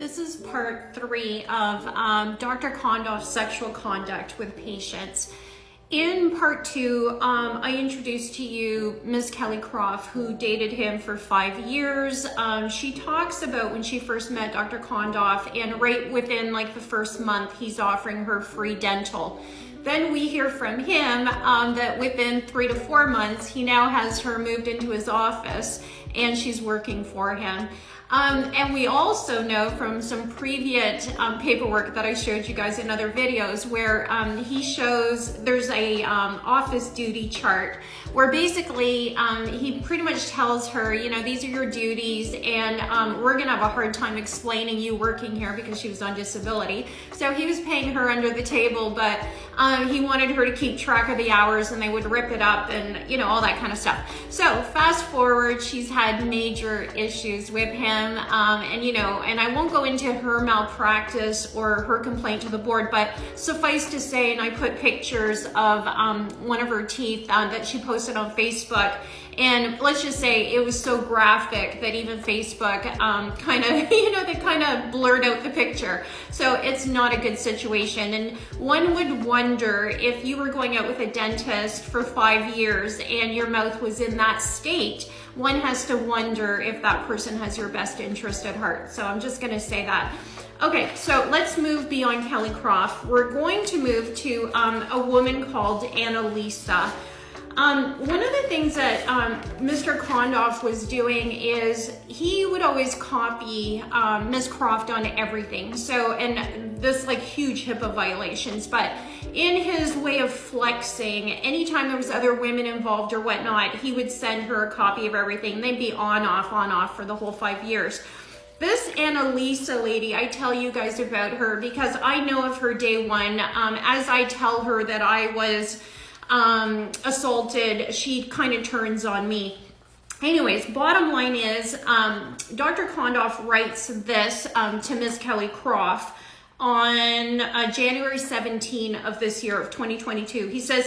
This is part 3 of Dr. Kondoff's sexual conduct with patients. In part 2, I introduced to you Ms. Kelly Croft, who dated him for 5 years. She talks about when she first met Dr. Kondoff, and right within like the first month, he's offering her free dental. Then we hear from him that within 3 to 4 months, he now has her moved into his office and she's working for him. And we also know from some previous paperwork that I showed you guys in other videos where he shows there's a office duty chart where basically he pretty much tells her, you know, these are your duties and we're gonna have a hard time explaining you working here because she was on disability. So he was paying her under the table, but he wanted her to keep track of the hours and they would rip it up and, you know, all that kind of stuff. So fast forward, she's had major issues with him. And you know, and I won't go into her malpractice or her complaint to the board, but suffice to say, and I put pictures of one of her teeth that she posted on Facebook, and let's just say it was so graphic that even Facebook kind of, you know, they kind of blurred out the picture. So it's not a good situation. And one would wonder if you were going out with a dentist for 5 years and your mouth was in that state, one has to wonder if that person has your best interest at heart. So I'm just gonna say that. Okay, so let's move beyond Kelly Croft. We're going to move to a woman called Annalisa. One of the things that Mr. Kondoff was doing is he would always copy Ms. Croft on everything. So, and this like huge HIPAA violations, but in his way of flexing, anytime there was other women involved or whatnot, he would send her a copy of everything. They'd be on, off for the whole 5 years. This Annalisa lady, I tell you guys about her because I know of her day one. As I tell her that I was assaulted, she kind of turns on me. Anyways, bottom line is Dr. Kondoff writes this to Ms. Kelly Croft on January 17 of this year of 2022. He says,